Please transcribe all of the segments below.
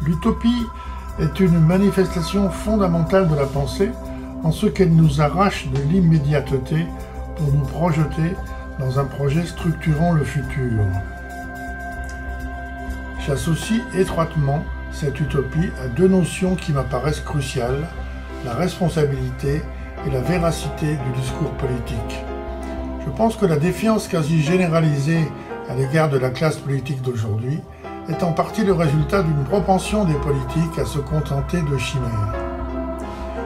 L'utopie est une manifestation fondamentale de la pensée en ce qu'elle nous arrache de l'immédiateté pour nous projeter dans un projet structurant le futur. J'associe étroitement cette utopie à deux notions qui m'apparaissent cruciales, la responsabilité et la véracité du discours politique. Je pense que la défiance quasi généralisée à l'égard de la classe politique d'aujourd'hui est en partie le résultat d'une propension des politiques à se contenter de chimères.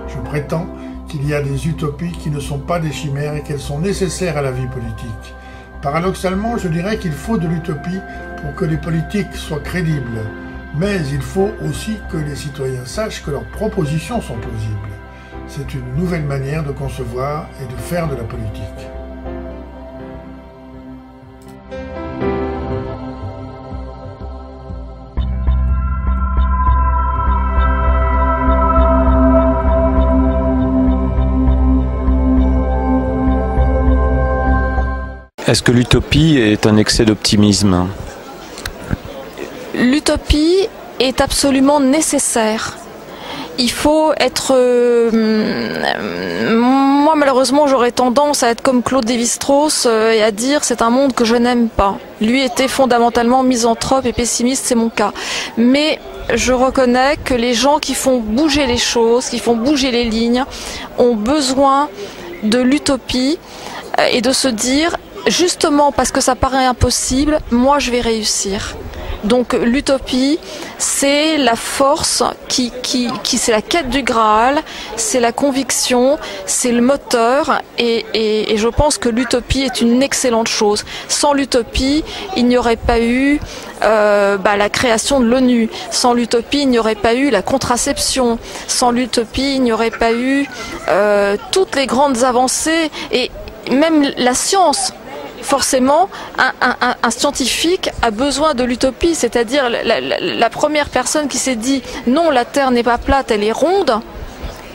Je prétends qu'il y a des utopies qui ne sont pas des chimères et qu'elles sont nécessaires à la vie politique. Paradoxalement, je dirais qu'il faut de l'utopie pour que les politiques soient crédibles, mais il faut aussi que les citoyens sachent que leurs propositions sont plausibles. C'est une nouvelle manière de concevoir et de faire de la politique. Est-ce que l'utopie est un excès d'optimisme? L'utopie est absolument nécessaire. Il faut être... Moi, malheureusement, j'aurais tendance à être comme Claude Lévi-Strauss et à dire c'est un monde que je n'aime pas. Lui était fondamentalement misanthrope et pessimiste, c'est mon cas. Mais je reconnais que les gens qui font bouger les choses, qui font bouger les lignes, ont besoin de l'utopie et de se dire, justement parce que ça paraît impossible, moi je vais réussir. Donc l'utopie, c'est la force c'est la quête du Graal, c'est la conviction, c'est le moteur et je pense que l'utopie est une excellente chose. Sans l'utopie, il n'y aurait pas eu la création de l'ONU. Sans l'utopie, il n'y aurait pas eu la contraception. Sans l'utopie, il n'y aurait pas eu toutes les grandes avancées et même la science. Forcément, un scientifique a besoin de l'utopie, c'est-à-dire la première personne qui s'est dit « non, la Terre n'est pas plate, elle est ronde »,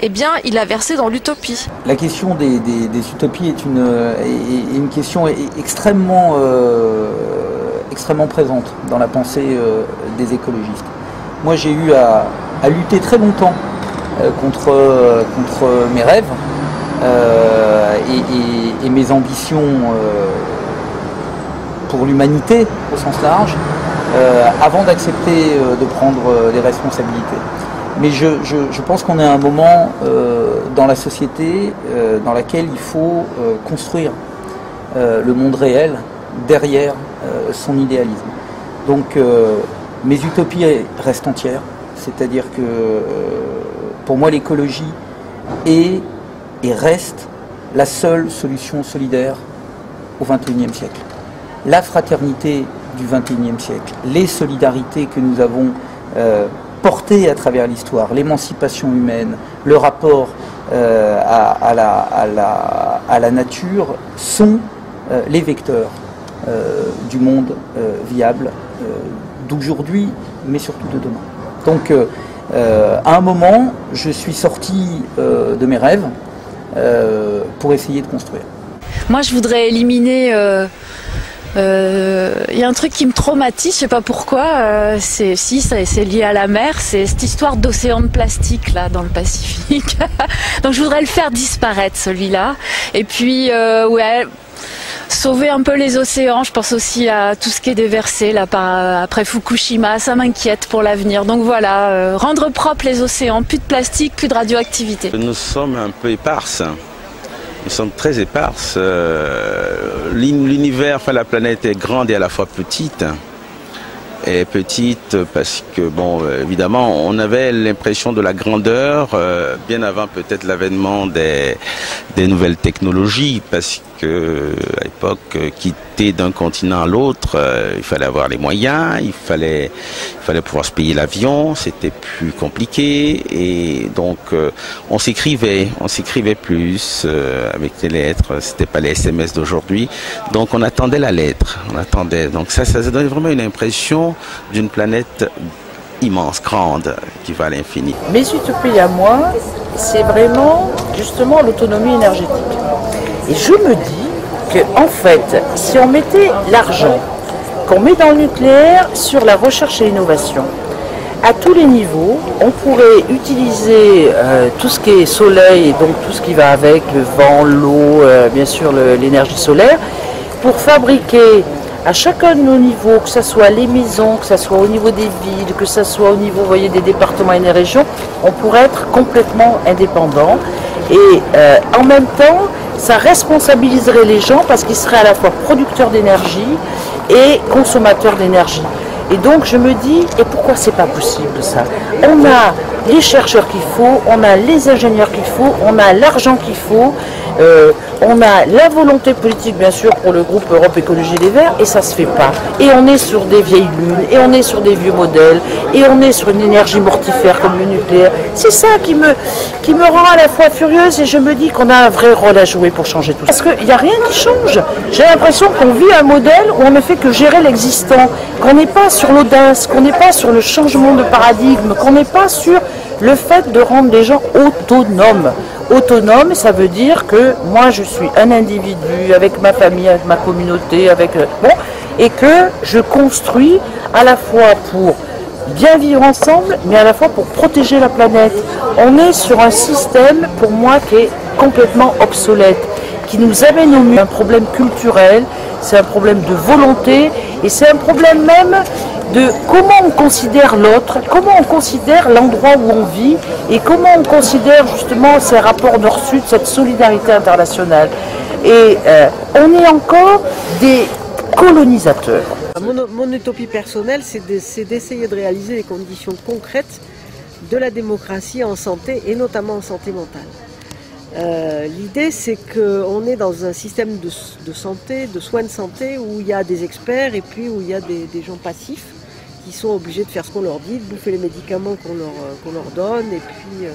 eh bien, il a versé dans l'utopie. La question des utopies est une question extrêmement présente dans la pensée des écologistes. Moi, j'ai eu à lutter très longtemps contre mes rêves et mes ambitions pour l'humanité au sens large, avant d'accepter de prendre les responsabilités. Mais je pense qu'on est à un moment dans la société dans laquelle il faut construire le monde réel derrière son idéalisme. Donc mes utopies restent entières, c'est-à-dire que pour moi l'écologie est et reste la seule solution solidaire au XXIe siècle. La fraternité du XXIe siècle, les solidarités que nous avons portées à travers l'histoire, l'émancipation humaine, le rapport à la nature sont les vecteurs du monde viable d'aujourd'hui, mais surtout de demain. Donc à un moment, je suis sorti de mes rêves pour essayer de construire. Moi, je voudrais éliminer... y a un truc qui me traumatise, je sais pas pourquoi, c'est lié à la mer, c'est cette histoire d'océan de plastique là dans le Pacifique. Donc je voudrais le faire disparaître celui-là. Et puis sauver un peu les océans, je pense aussi à tout ce qui est déversé là après Fukushima, ça m'inquiète pour l'avenir. Donc voilà, rendre propre les océans, plus de plastique, plus de radioactivité. Nous sommes un peu éparses. Nous sommes très éparses. L'univers, enfin la planète est grande et à la fois petite. Et petite parce que, bon, évidemment, on avait l'impression de la grandeur bien avant peut-être l'avènement des nouvelles technologies, parce que à l'époque, quitter d'un continent à l'autre, il fallait avoir les moyens, il fallait pouvoir se payer l'avion, c'était plus compliqué, et donc on s'écrivait plus avec les lettres, c'était pas les SMS d'aujourd'hui, donc on attendait la lettre, donc ça donnait vraiment une impression d'une planète immense, grande, qui va à l'infini. Mes utopies à moi, c'est vraiment justement l'autonomie énergétique. Et je me dis que en fait, si on mettait l'argent qu'on met dans le nucléaire sur la recherche et l'innovation, à tous les niveaux, on pourrait utiliser tout ce qui est soleil et donc tout ce qui va avec, le vent, l'eau, bien sûr l'énergie solaire, pour fabriquer à chacun de nos niveaux, que ce soit les maisons, que ce soit au niveau des villes, que ce soit au niveau, vous voyez, des départements et des régions, on pourrait être complètement indépendant. Et en même temps, ça responsabiliserait les gens parce qu'ils seraient à la fois producteurs d'énergie et consommateurs d'énergie. Et donc je me dis, et pourquoi c'est pas possible ça? On a les chercheurs qu'il faut, on a les ingénieurs qu'il faut, on a l'argent qu'il faut, on a la volonté politique bien sûr pour le groupe Europe Écologie Les Verts, et ça se fait pas. Et on est sur des vieilles lunes, et on est sur des vieux modèles, et on est sur une énergie mortifère comme le nucléaire. C'est ça qui me rend à la fois furieuse, et je me dis qu'on a un vrai rôle à jouer pour changer tout ça. Parce qu'il n'y a rien qui change. J'ai l'impression qu'on vit un modèle où on ne fait que gérer l'existant, qu'on n'est pas sur l'audace, qu'on n'est pas sur le changement de paradigme, qu'on n'est pas sur le fait de rendre les gens autonomes. Autonome, ça veut dire que moi je suis un individu avec ma famille, avec ma communauté, et que je construis à la fois pour bien vivre ensemble, mais à la fois pour protéger la planète. On est sur un système, pour moi, qui est complètement obsolète, qui nous amène au mieux. Un problème culturel, c'est un problème de volonté, et c'est un problème même de comment on considère l'autre, comment on considère l'endroit où on vit, et comment on considère justement ces rapports nord-sud, cette solidarité internationale. Et on est encore des colonisateurs. Mon utopie personnelle, c'est d'essayer de réaliser les conditions concrètes de la démocratie en santé, et notamment en santé mentale. L'idée, c'est qu'on est dans un système de santé, de soins de santé, où il y a des experts et puis où il y a des gens passifs qui sont obligés de faire ce qu'on leur dit, de bouffer les médicaments qu'on leur donne, et puis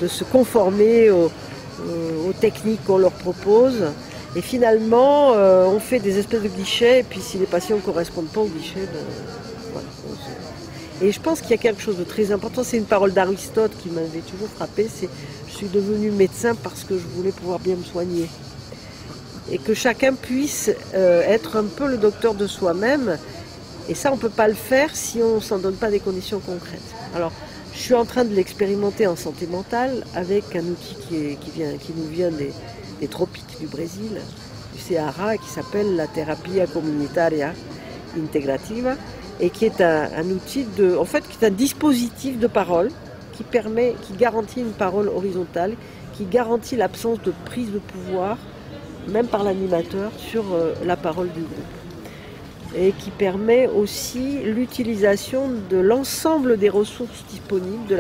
de se conformer aux techniques qu'on leur propose. Et finalement, on fait des espèces de guichets, et puis si les patients ne correspondent pas aux guichets, voilà. Et je pense qu'il y a quelque chose de très important, c'est une parole d'Aristote qui m'avait toujours frappé, c'est « je suis devenu médecin parce que je voulais pouvoir bien me soigner ». Et que chacun puisse être un peu le docteur de soi-même, et ça on ne peut pas le faire si on ne s'en donne pas des conditions concrètes. Alors, je suis en train de l'expérimenter en santé mentale avec un outil qui nous vient des tropiques du Brésil, du Ceará, qui s'appelle la Terapia Comunitaria Integrativa, et qui est un outil qui est un dispositif de parole qui garantit une parole horizontale, qui garantit l'absence de prise de pouvoir, même par l'animateur, sur la parole du groupe. Et qui permet aussi l'utilisation de l'ensemble des ressources disponibles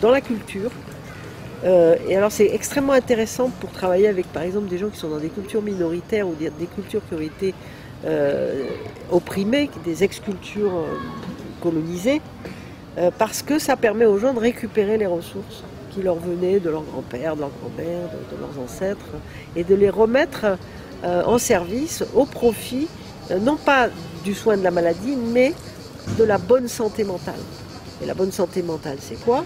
dans la culture. Et alors c'est extrêmement intéressant pour travailler avec par exemple des gens qui sont dans des cultures minoritaires ou des cultures qui ont été opprimées, des ex-cultures colonisées, parce que ça permet aux gens de récupérer les ressources qui leur venaient de leur grand-père, de leur grand-mère, de leurs ancêtres, et de les remettre en service au profit, non pas du soin de la maladie, mais de la bonne santé mentale. Et la bonne santé mentale, c'est quoi?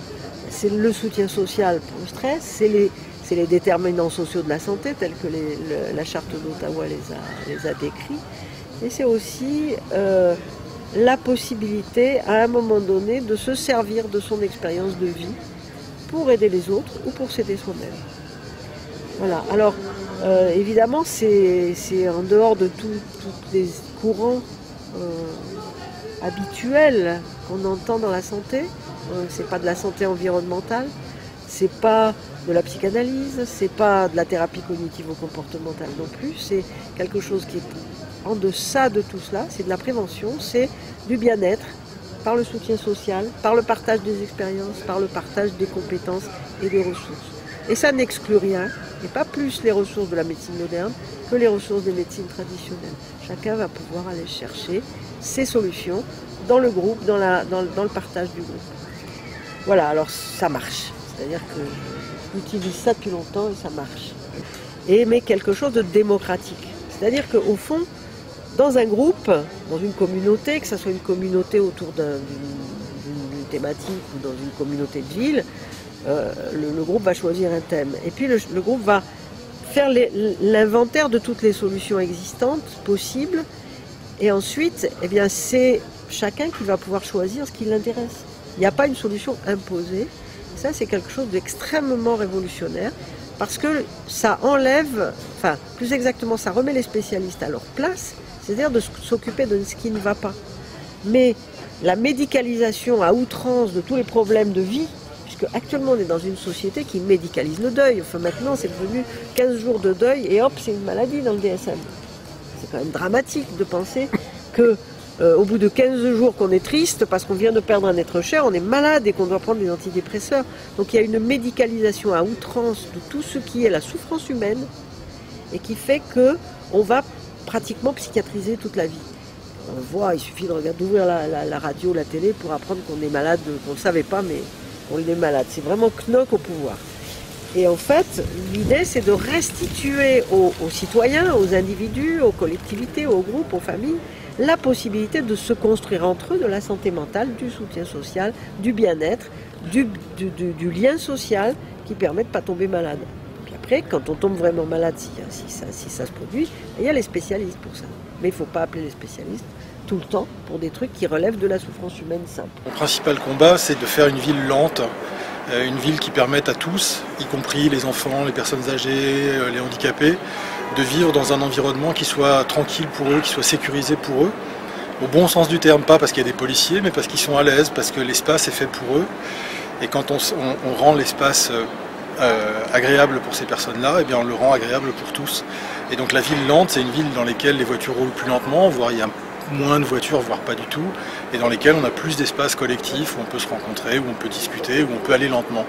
C'est le soutien social pour le stress, c'est les déterminants sociaux de la santé, tels que la charte d'Ottawa les a décrits. Et c'est aussi la possibilité, à un moment donné, de se servir de son expérience de vie pour aider les autres ou pour s'aider soi-même. Voilà. Alors, évidemment, c'est en dehors de tous les courants habituels qu'on entend dans la santé. C'est pas de la santé environnementale, c'est pas de la psychanalyse, c'est pas de la thérapie cognitivo-comportementale non plus, c'est quelque chose qui est en deçà de tout cela, c'est de la prévention, c'est du bien-être par le soutien social, par le partage des expériences, par le partage des compétences et des ressources. Et ça n'exclut rien, et pas plus les ressources de la médecine moderne que les ressources des médecines traditionnelles. Chacun va pouvoir aller chercher ses solutions dans le groupe, dans le partage du groupe. Voilà, alors ça marche, c'est-à-dire que j'utilise ça depuis longtemps et ça marche. Mais quelque chose de démocratique, c'est-à-dire qu'au fond, dans un groupe, dans une communauté, que ce soit une communauté autour d'une thématique ou dans une communauté de ville, le groupe va choisir un thème. Et puis le groupe va faire l'inventaire de toutes les solutions existantes, possibles, et ensuite, eh bien, c'est chacun qui va pouvoir choisir ce qui l'intéresse. Il n'y a pas une solution imposée. Ça, c'est quelque chose d'extrêmement révolutionnaire parce que ça enlève, enfin, plus exactement, ça remet les spécialistes à leur place, c'est-à-dire de s'occuper de ce qui ne va pas. Mais la médicalisation à outrance de tous les problèmes de vie, puisque actuellement on est dans une société qui médicalise le deuil. Enfin, maintenant, c'est devenu 15 jours de deuil et hop, c'est une maladie dans le DSM. C'est quand même dramatique de penser que au bout de 15 jours qu'on est triste parce qu'on vient de perdre un être cher, on est malade et qu'on doit prendre des antidépresseurs. Donc il y a une médicalisation à outrance de tout ce qui est la souffrance humaine et qui fait qu'on va pratiquement psychiatriser toute la vie. On voit, il suffit d'ouvrir la radio, la télé pour apprendre qu'on est malade, qu'on ne savait pas, mais on est malade. C'est vraiment Knock au pouvoir. Et en fait, l'idée, c'est de restituer aux citoyens, aux individus, aux collectivités, aux groupes, aux familles, la possibilité de se construire entre eux de la santé mentale, du soutien social, du bien-être, du lien social qui permet de ne pas tomber malade. Puis après, quand on tombe vraiment malade, si ça se produit, il y a les spécialistes pour ça. Mais il ne faut pas appeler les spécialistes tout le temps pour des trucs qui relèvent de la souffrance humaine simple. Mon principal combat, c'est de faire une ville lente, une ville qui permette à tous, y compris les enfants, les personnes âgées, les handicapés, de vivre dans un environnement qui soit tranquille pour eux, qui soit sécurisé pour eux, au bon sens du terme, pas parce qu'il y a des policiers, mais parce qu'ils sont à l'aise, parce que l'espace est fait pour eux. Et quand on rend l'espace agréable pour ces personnes-là, eh bien on le rend agréable pour tous. Et donc la ville lente, c'est une ville dans laquelle les voitures roulent plus lentement, voire il y a moins de voitures, voire pas du tout, et dans lesquelles on a plus d'espaces collectifs où on peut se rencontrer, où on peut discuter, où on peut aller lentement.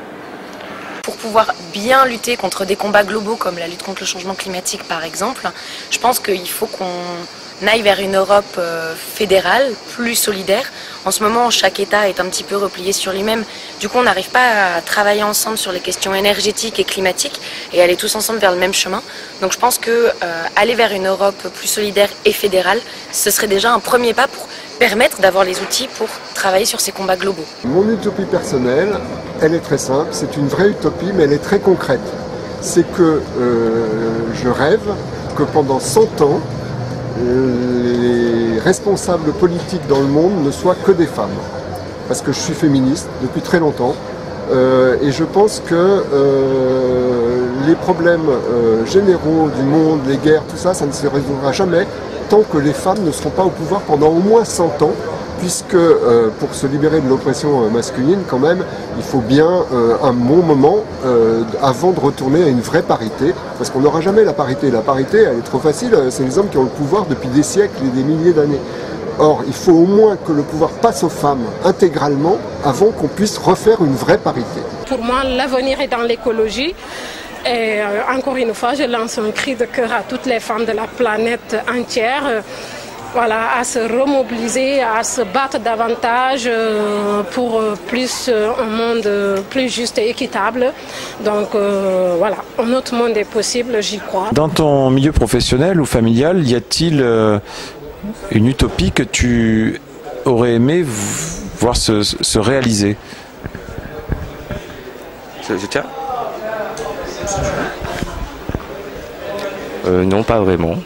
Pour pouvoir bien lutter contre des combats globaux comme la lutte contre le changement climatique par exemple, je pense qu'il faut qu'on aille vers une Europe fédérale, plus solidaire. En ce moment, chaque État est un petit peu replié sur lui-même. Du coup, on n'arrive pas à travailler ensemble sur les questions énergétiques et climatiques et aller tous ensemble vers le même chemin. Donc je pense que aller vers une Europe plus solidaire et fédérale, ce serait déjà un premier pas pour permettre d'avoir les outils pour travailler sur ces combats globaux. Mon utopie personnelle, elle est très simple, c'est une vraie utopie, mais elle est très concrète. C'est que je rêve que pendant 100 ans, les responsables politiques dans le monde ne soient que des femmes. Parce que je suis féministe depuis très longtemps, et je pense que les problèmes généraux du monde, les guerres, tout ça, ça ne se résoudra jamais tant que les femmes ne seront pas au pouvoir pendant au moins 100 ans, puisque pour se libérer de l'oppression masculine, quand même, il faut bien un bon moment avant de retourner à une vraie parité, parce qu'on n'aura jamais la parité. La parité, elle est trop facile, c'est les hommes qui ont le pouvoir depuis des siècles et des milliers d'années. Or, il faut au moins que le pouvoir passe aux femmes intégralement avant qu'on puisse refaire une vraie parité. Pour moi, l'avenir est dans l'écologie. Et encore une fois, je lance un cri de cœur à toutes les femmes de la planète entière, voilà, à se remobiliser, à se battre davantage pour un monde plus juste et équitable. Donc voilà, un autre monde est possible, j'y crois. Dans ton milieu professionnel ou familial, y a-t-il une utopie que tu aurais aimé voir se réaliser? Je tiens. Non, pas vraiment.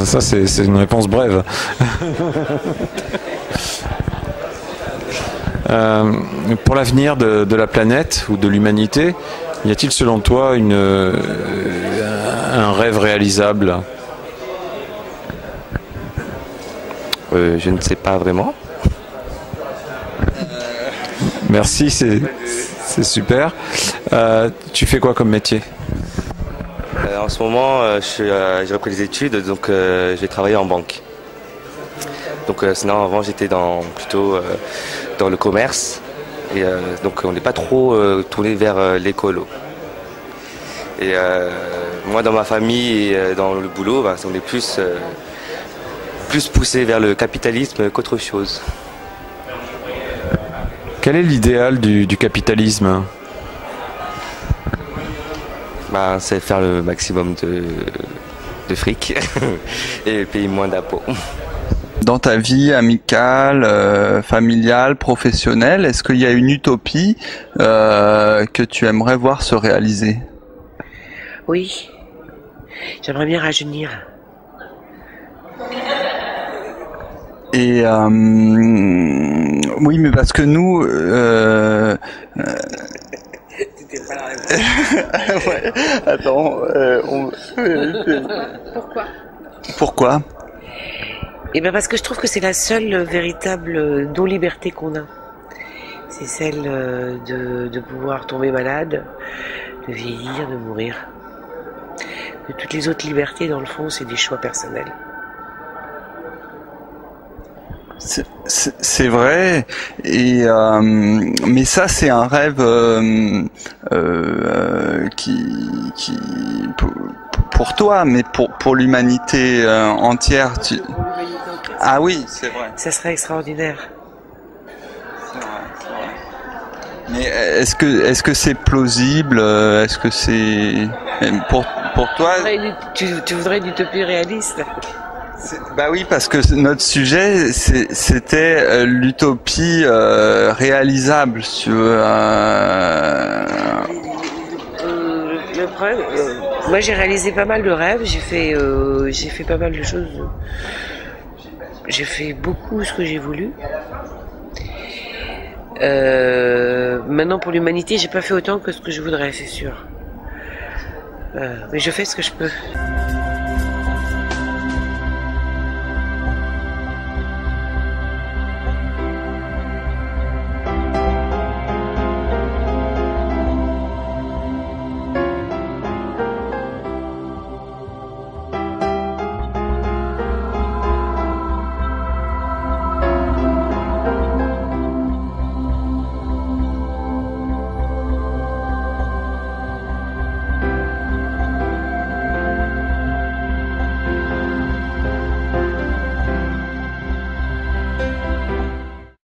Ça c'est une réponse brève. Pour l'avenir de la planète ou de l'humanité, y a-t-il selon toi un rêve réalisable? Je ne sais pas vraiment. Merci, c'est super. Tu fais quoi comme métier? En ce moment, j'ai repris des études, donc j'ai travaillé en banque. Donc sinon, avant, j'étais plutôt dans le commerce. Et donc on n'est pas trop tourné vers l'écolo. Et moi, dans ma famille et dans le boulot, on est plus poussé vers le capitalisme qu'autre chose. Quel est l'idéal du capitalisme? C'est faire le maximum de fric et payer moins d'impôts. Dans ta vie amicale, familiale, professionnelle, est-ce qu'il y a une utopie que tu aimerais voir se réaliser? Oui, j'aimerais bien rajeunir. Et oui, mais parce que nous, ouais, attends, Pourquoi? Eh bien parce que je trouve que c'est la seule véritable non-liberté qu'on a. C'est celle de pouvoir tomber malade, de vieillir, de mourir. Que toutes les autres libertés, dans le fond, c'est des choix personnels. C'est vrai, et mais ça c'est un rêve qui pour toi, mais pour l'humanité entière. Ah oui, c'est vrai. Ça serait extraordinaire. C'est vrai. Mais est-ce que c'est plausible? Est-ce que c'est pour toi? Tu voudrais une utopie réaliste? Bah oui, parce que notre sujet, c'était l'utopie réalisable. Le problème, moi j'ai réalisé pas mal de rêves, j'ai fait pas mal de choses. J'ai fait beaucoup ce que j'ai voulu. Maintenant pour l'humanité, j'ai pas fait autant que ce que je voudrais, c'est sûr. Mais je fais ce que je peux.